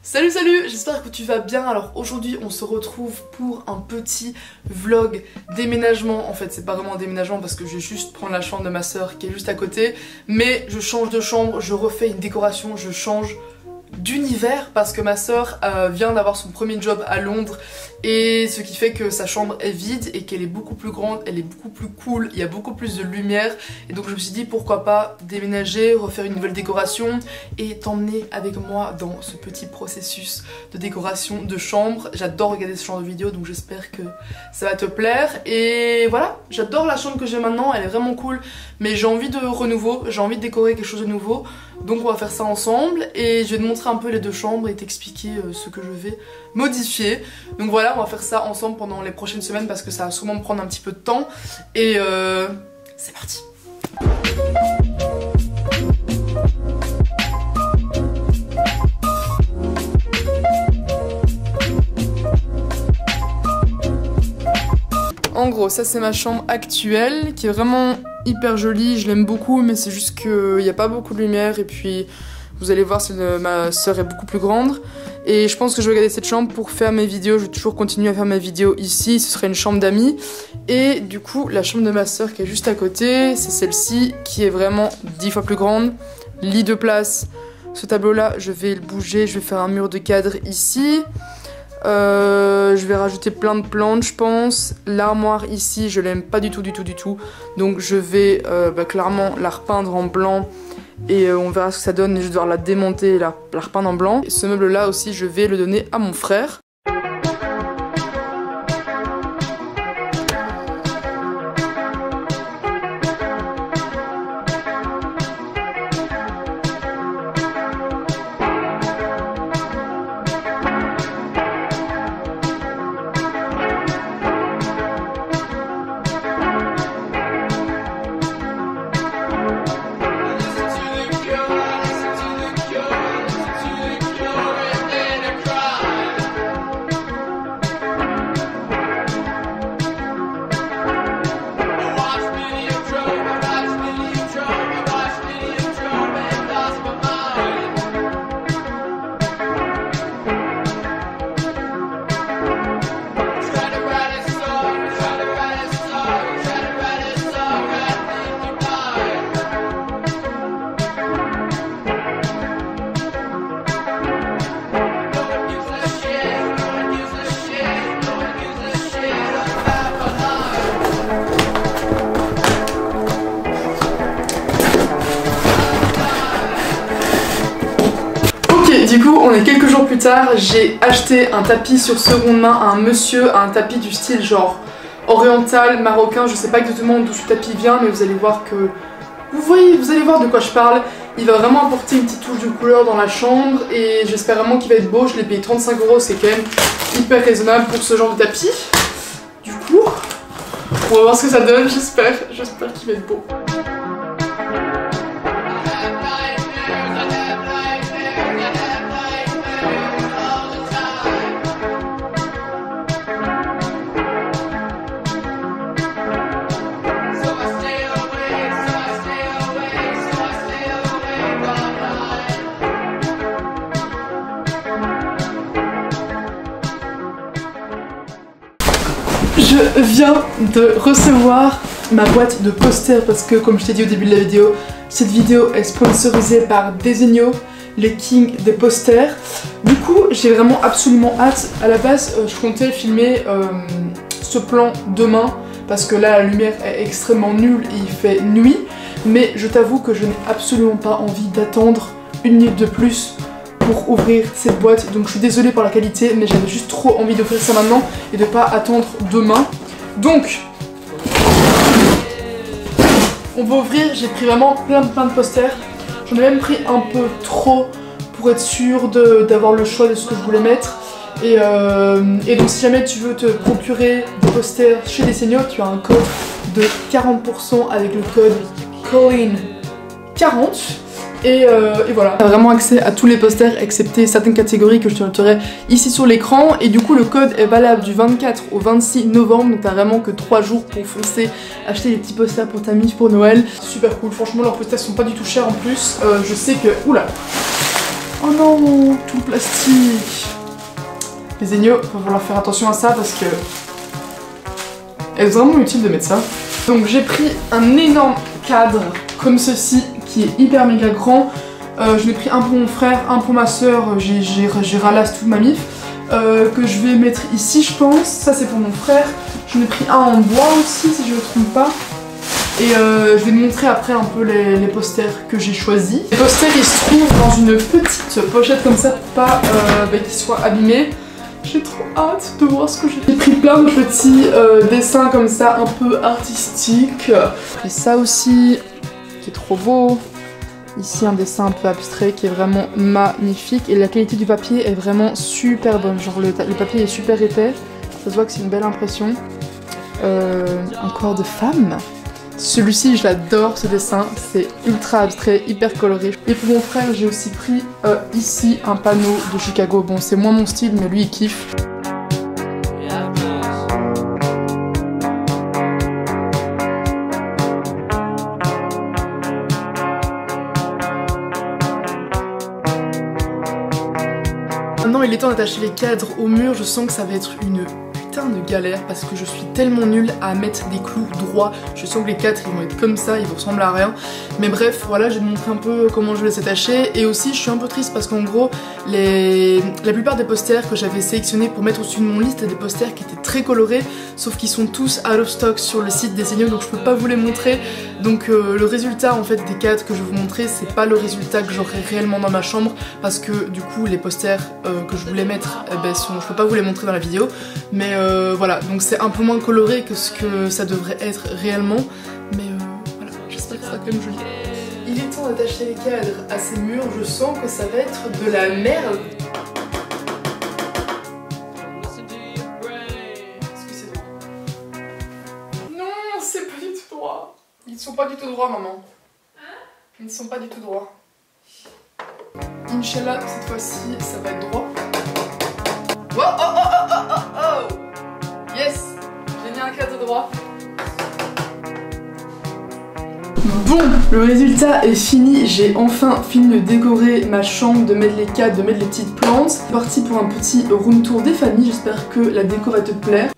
Salut j'espère que tu vas bien. Alors aujourd'hui on se retrouve pour un petit vlog déménagement. En fait c'est pas vraiment un déménagement parce que je vais juste prendre la chambre de ma soeur qui est juste à côté. Mais je change de chambre, je refais une décoration, je change d'univers parce que ma soeur vient d'avoir son premier job à Londres. Et ce qui fait que sa chambre est vide et qu'elle est beaucoup plus grande, elle est beaucoup plus cool, il y a beaucoup plus de lumière. Et donc je me suis dit pourquoi pas déménager, refaire une nouvelle décoration et t'emmener avec moi dans ce petit processus de décoration de chambre. J'adore regarder ce genre de vidéo donc j'espère que ça va te plaire. Et voilà, j'adore la chambre que j'ai maintenant, elle est vraiment cool. Mais j'ai envie de renouveau, j'ai envie de décorer quelque chose de nouveau. Donc on va faire ça ensemble et je vais te montrer un peu les deux chambres et t'expliquer ce que je vais modifier. Donc voilà, on va faire ça ensemble pendant les prochaines semaines parce que ça va sûrement me prendre un petit peu de temps. Et c'est parti. En gros, ça c'est ma chambre actuelle qui est vraiment hyper jolie, je l'aime beaucoup, mais c'est juste qu'il n'y a pas beaucoup de lumière et puis vous allez voir, ma soeur est beaucoup plus grande. Et je pense que je vais garder cette chambre pour faire mes vidéos, je vais toujours continuer à faire mes vidéos ici, ce serait une chambre d'amis. Et du coup, la chambre de ma soeur qui est juste à côté, c'est celle-ci qui est vraiment 10 fois plus grande. Lit de place, ce tableau-là, je vais le bouger, je vais faire un mur de cadre ici. Je vais rajouter plein de plantes je pense. L'armoire ici je l'aime pas du tout. Donc je vais clairement la repeindre en blanc. Et on verra ce que ça donne. Je vais devoir la démonter et la repeindre en blanc. Et ce meuble là aussi je vais le donner à mon frère. Du coup, on est quelques jours plus tard, j'ai acheté un tapis sur seconde main à un monsieur, un tapis du style genre oriental, marocain, je sais pas exactement d'où ce tapis vient, mais vous allez voir que... vous allez voir de quoi je parle. Il va vraiment apporter une petite touche de couleur dans la chambre et j'espère vraiment qu'il va être beau. Je l'ai payé 35 €, c'est quand même hyper raisonnable pour ce genre de tapis. Du coup, on va voir ce que ça donne, j'espère qu'il va être beau. Je viens de recevoir ma boîte de posters parce que comme je t'ai dit au début de la vidéo, cette vidéo est sponsorisée par Desenio, les kings des posters. Du coup j'ai vraiment absolument hâte. À la base je comptais filmer ce plan demain parce que là la lumière est extrêmement nulle et il fait nuit. Mais je t'avoue que je n'ai absolument pas envie d'attendre une minute de plus pour ouvrir cette boîte, donc je suis désolée pour la qualité mais j'avais juste trop envie d'ouvrir ça maintenant et de pas attendre demain. Donc on va ouvrir, j'ai pris vraiment plein de posters, j'en ai même pris un peu trop pour être sûre d'avoir le choix de ce que je voulais mettre. Et donc si jamais tu veux te procurer des posters chez Desenio, tu as un code de 40% avec le code Colleen40. Et voilà, tu as vraiment accès à tous les posters excepté certaines catégories que je te noterai ici sur l'écran. Et du coup le code est valable du 24 au 26 novembre, donc t'as vraiment que 3 jours pour foncer acheter les petits posters pour ta mif pour Noël. Super cool, franchement leurs posters sont pas du tout chers en plus. Je sais que... Oula, Oh non, tout le plastique. Les Zegno, il va falloir faire attention à ça parce que est vraiment utile de mettre ça. Donc j'ai pris un énorme cadre comme ceci qui est hyper méga grand. Je l'ai pris un pour mon frère, un pour ma soeur, j'ai ralasse toute ma mif. Que je vais mettre ici je pense. Ça c'est pour mon frère. J'en ai pris un en bois aussi si je ne me trompe pas. Et je vais te montrer après un peu les posters que j'ai choisis. Les posters ils se trouvent dans une petite pochette comme ça pour pas qu'ils soient abîmés. J'ai trop hâte de voir ce que j'ai pris plein de petits dessins comme ça un peu artistiques. Et ça aussi qui est trop beau. Ici un dessin un peu abstrait qui est vraiment magnifique et la qualité du papier est vraiment super bonne. Genre le papier est super épais. Ça se voit que c'est une belle impression. Un corps de femme. Celui-ci, je l'adore, ce dessin, c'est ultra abstrait, hyper coloré. Et pour mon frère, j'ai aussi pris ici un panneau de Chicago. Bon, c'est moins mon style, mais lui, il kiffe. Maintenant, il est temps d'attacher les cadres au mur. Je sens que ça va être une de galère parce que je suis tellement nulle à mettre des clous droits. Je sens que les cadres ils vont être comme ça, ils vont ressembler à rien. Mais bref, voilà, je vais te montrer un peu comment je les attacher. Et aussi, je suis un peu triste parce qu'en gros, la plupart des posters que j'avais sélectionnés pour mettre au-dessus de mon lit, c'était des posters qui étaient très colorés, sauf qu'ils sont tous out of stock sur le site des Zegno, donc je peux pas vous les montrer. Donc le résultat en fait des cadres que je vais vous montrer, c'est pas le résultat que j'aurai réellement dans ma chambre parce que du coup les posters que je voulais mettre, je peux pas vous les montrer dans la vidéo. Mais voilà, donc c'est un peu moins coloré que ce que ça devrait être réellement. Mais voilà, j'espère que ça sera quand même joli. Il est temps d'attacher les cadres à ces murs, je sens que ça va être de la merde. Est-ce que c'est droit? Non, c'est pas du tout droit. Ils ne sont pas du tout droits, maman. Ils ne sont pas du tout droits. Inch'Allah, cette fois-ci, ça va être droit. Oh, oh, oh, oh, oh, oh, oh. Yes, j'ai mis un cadre droit. Bon, le résultat est fini. J'ai enfin fini de décorer ma chambre, de mettre les cadres, de mettre les petites plantes. C'est parti pour un petit room tour des familles. J'espère que la déco va te plaire.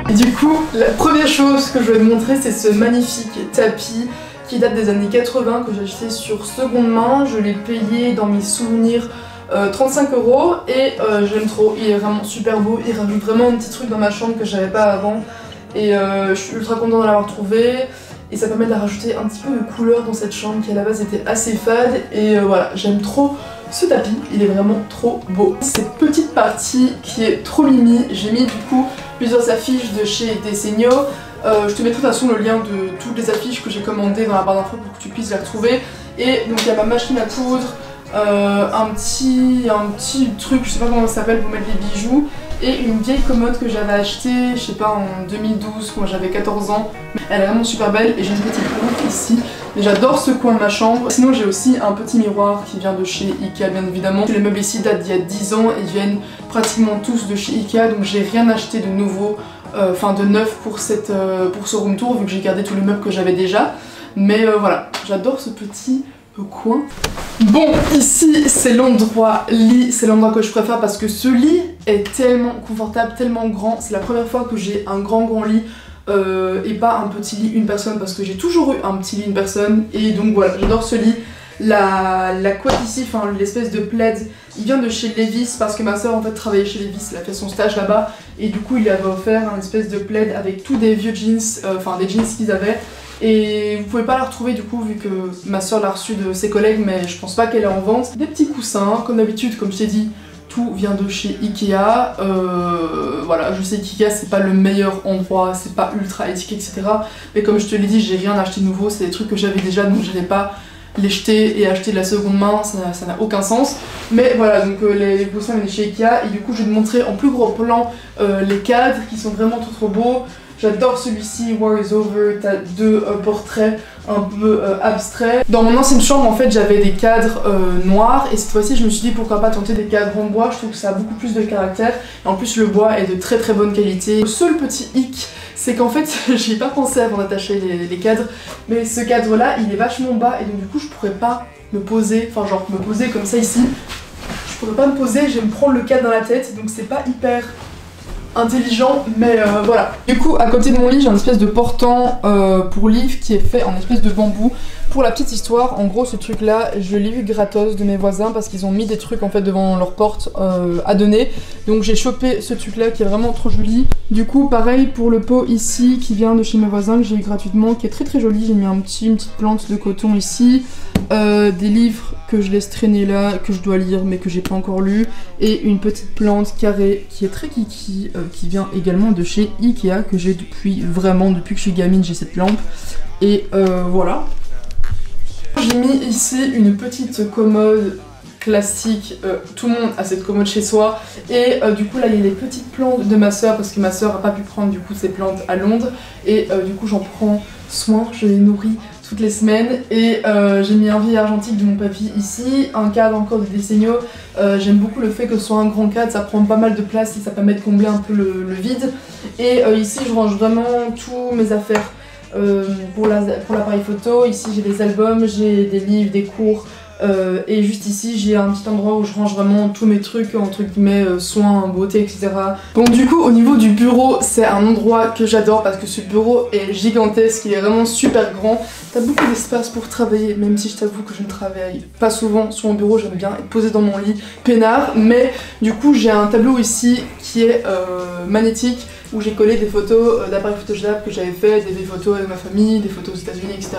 Et du coup, la première chose que je vais te montrer, c'est ce magnifique tapis qui date des années 80 que j'ai acheté sur seconde main. Je l'ai payé dans mes souvenirs 35 € et j'aime trop. Il est vraiment super beau. Il rajoute vraiment un petit truc dans ma chambre que j'avais pas avant. Et je suis ultra contente de l'avoir trouvé. Et ça permet de rajouter un petit peu de couleur dans cette chambre qui à la base était assez fade. Et voilà, j'aime trop ce tapis, il est vraiment trop beau. Cette petite partie qui est trop mimi, j'ai mis du coup plusieurs affiches de chez Zegno. Je te mettrai de toute façon le lien de toutes les affiches que j'ai commandées dans la barre d'infos pour que tu puisses les retrouver. Et donc il y a ma machine à coudre, un petit truc, je sais pas comment ça s'appelle, pour mettre les bijoux. Et une vieille commode que j'avais achetée, je sais pas, en 2012 quand j'avais 14 ans. Elle est vraiment super belle et j'ai une petite plante ici. Et j'adore ce coin de ma chambre. Sinon j'ai aussi un petit miroir qui vient de chez Ikea bien évidemment. Les meubles ici datent d'il y a 10 ans et viennent pratiquement tous de chez Ikea. Donc j'ai rien acheté de nouveau, enfin de neuf pour ce room tour vu que j'ai gardé tous les meubles que j'avais déjà. Mais voilà, j'adore ce petit coin. Bon, ici c'est l'endroit lit, c'est l'endroit que je préfère parce que ce lit est tellement confortable, tellement grand. C'est la première fois que j'ai un grand lit et pas un petit lit une personne parce que j'ai toujours eu un petit lit une personne. Et donc voilà, j'adore ce lit. La couette ici, enfin l'espèce de plaid, il vient de chez Levi's parce que ma soeur en fait travaillait chez Levi's, elle a fait son stage là-bas et du coup il avait offert un espèce de plaid avec tous des vieux jeans, enfin des jeans qu'ils avaient. Et vous pouvez pas la retrouver du coup vu que ma soeur l'a reçue de ses collègues mais je pense pas qu'elle est en vente. Des petits coussins, comme d'habitude, comme je t'ai dit, tout vient de chez Ikea. Voilà, je sais qu'Ikea c'est pas le meilleur endroit, c'est pas ultra éthique etc. Mais comme je te l'ai dit, j'ai rien acheté de nouveau, c'est des trucs que j'avais déjà donc j'allais pas les jeter et acheter de la seconde main, ça n'a aucun sens. Mais voilà, donc les coussins viennent de chez Ikea et du coup je vais te montrer en plus gros plan les cadres qui sont vraiment trop beaux. J'adore celui-ci, War is Over, t'as deux portraits un peu abstraits. Dans mon ancienne chambre en fait j'avais des cadres noirs et cette fois-ci je me suis dit pourquoi pas tenter des cadres en bois, je trouve que ça a beaucoup plus de caractère et en plus le bois est de très très bonne qualité. Le seul petit hic c'est qu'en fait j'y ai pas pensé avant d'attacher les cadres, mais ce cadre là il est vachement bas et donc du coup je pourrais pas me poser, enfin genre me poser comme ça ici. Je pourrais pas me poser, je vais me prendre le cadre dans la tête donc c'est pas hyper intelligent, mais voilà. Du coup, à côté de mon lit, j'ai un espèce de portant pour livres qui est fait en espèce de bambou. Pour la petite histoire, en gros, ce truc-là, je l'ai eu gratos de mes voisins parce qu'ils ont mis des trucs en fait devant leur porte à donner. Donc j'ai chopé ce truc-là qui est vraiment trop joli. Du coup, pareil pour le pot ici qui vient de chez mes voisins que j'ai eu gratuitement, qui est très très joli. J'ai mis une petite plante de coton ici, des livres que je laisse traîner là, que je dois lire mais que j'ai pas encore lu, et une petite plante carrée qui est très kiki, qui vient également de chez Ikea, que j'ai depuis que je suis gamine, j'ai cette lampe. Et voilà. J'ai mis ici une petite commode classique, tout le monde a cette commode chez soi, et du coup là il y a les petites plantes de ma soeur parce que ma soeur a pas pu prendre du coup ces plantes à Londres, et du coup j'en prends soin, je les nourris toutes les semaines, et j'ai mis un vieil argentique de mon papy ici, un cadre encore de Desegno. J'aime beaucoup le fait que ce soit un grand cadre, ça prend pas mal de place et ça permet de combler un peu le vide, et ici je range vraiment tous mes affaires. Pour l'appareil photo, ici j'ai des albums, j'ai des livres, des cours, et juste ici j'ai un petit endroit où je range vraiment tous mes trucs entre guillemets soins, beauté, etc. Bon, du coup au niveau du bureau, c'est un endroit que j'adore parce que ce bureau est gigantesque, il est vraiment super grand. T'as beaucoup d'espace pour travailler, même si je t'avoue que je ne travaille pas souvent sur mon bureau, j'aime bien être posée dans mon lit peinard, mais du coup j'ai un tableau ici qui est magnétique, où j'ai collé des photos d'appareils photographes que j'avais fait, des photos avec ma famille, des photos aux États-Unis, etc.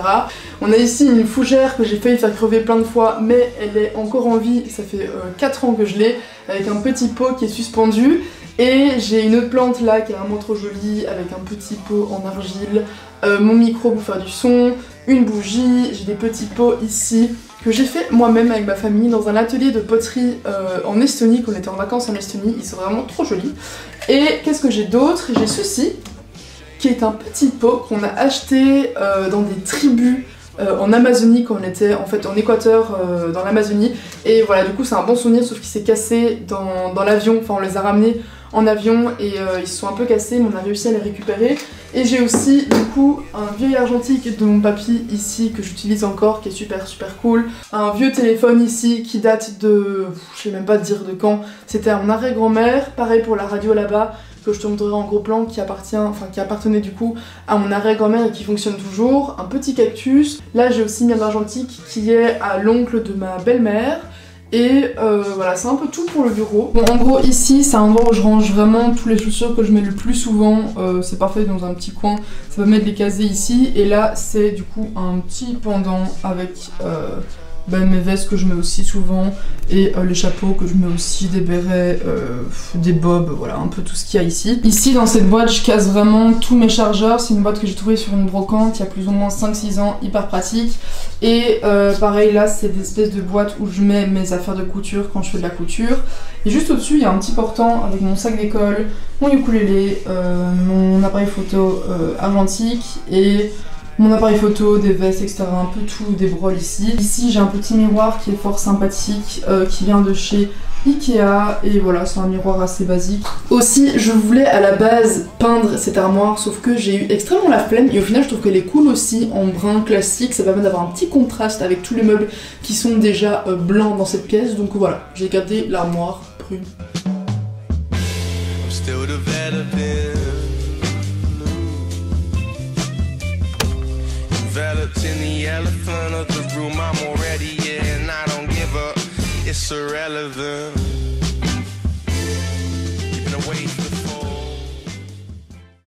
On a ici une fougère que j'ai failli faire crever plein de fois, mais elle est encore en vie, ça fait 4 ans que je l'ai, avec un petit pot qui est suspendu. Et j'ai une autre plante là qui est vraiment trop jolie, avec un petit pot en argile, mon micro pour faire du son, une bougie, j'ai des petits pots ici que j'ai fait moi-même avec ma famille dans un atelier de poterie en Estonie, qu'on était en vacances en Estonie, ils sont vraiment trop jolis. Et qu'est-ce que j'ai d'autre? J'ai ceci, qui est un petit pot qu'on a acheté dans des tribus en Amazonie, quand on était en fait en Équateur dans l'Amazonie. Et voilà, du coup c'est un bon souvenir, sauf qu'il s'est cassé dans l'avion, enfin on les a ramenés en avion et ils se sont un peu cassés, mais on a réussi à les récupérer. Et j'ai aussi du coup un vieil argentique de mon papy ici que j'utilise encore, qui est super cool. Un vieux téléphone ici qui date de, je sais même pas dire de quand, c'était à mon arrière-grand-mère. Pareil pour la radio là-bas, que je te montrerai en gros plan, qui appartenait du coup à mon arrière-grand-mère et qui fonctionne toujours. Un petit cactus. Là j'ai aussi mis un argentique qui est à l'oncle de ma belle-mère. Et voilà, c'est un peu tout pour le bureau. Bon, en gros ici c'est un endroit où je range vraiment toutes les chaussures que je mets le plus souvent. C'est parfait dans un petit coin, ça va mettre les casiers ici. Et là c'est du coup un petit pendant avec mes vestes que je mets aussi souvent, et les chapeaux que je mets aussi, des bérets, des bobs, voilà un peu tout ce qu'il y a ici. Ici dans cette boîte je casse vraiment tous mes chargeurs, c'est une boîte que j'ai trouvée sur une brocante il y a plus ou moins 5-6 ans, hyper pratique. Et pareil là c'est des espèces de boîtes où je mets mes affaires de couture quand je fais de la couture. Et juste au dessus il y a un petit portant avec mon sac d'école, mon ukulélé, mon appareil photo argentique et mon appareil photo, des vestes, etc. Un peu tout, des broles ici. Ici j'ai un petit miroir qui est fort sympathique, qui vient de chez Ikea, et voilà, c'est un miroir assez basique. Aussi je voulais à la base peindre cette armoire, sauf que j'ai eu extrêmement la flemme, et au final je trouve qu'elle est cool aussi en brun classique, ça permet d'avoir un petit contraste avec tous les meubles qui sont déjà blancs dans cette pièce, donc voilà, j'ai gardé l'armoire brune. Enveloped in the elephant of the room, I'm already in, I don't give up, it's irrelevant.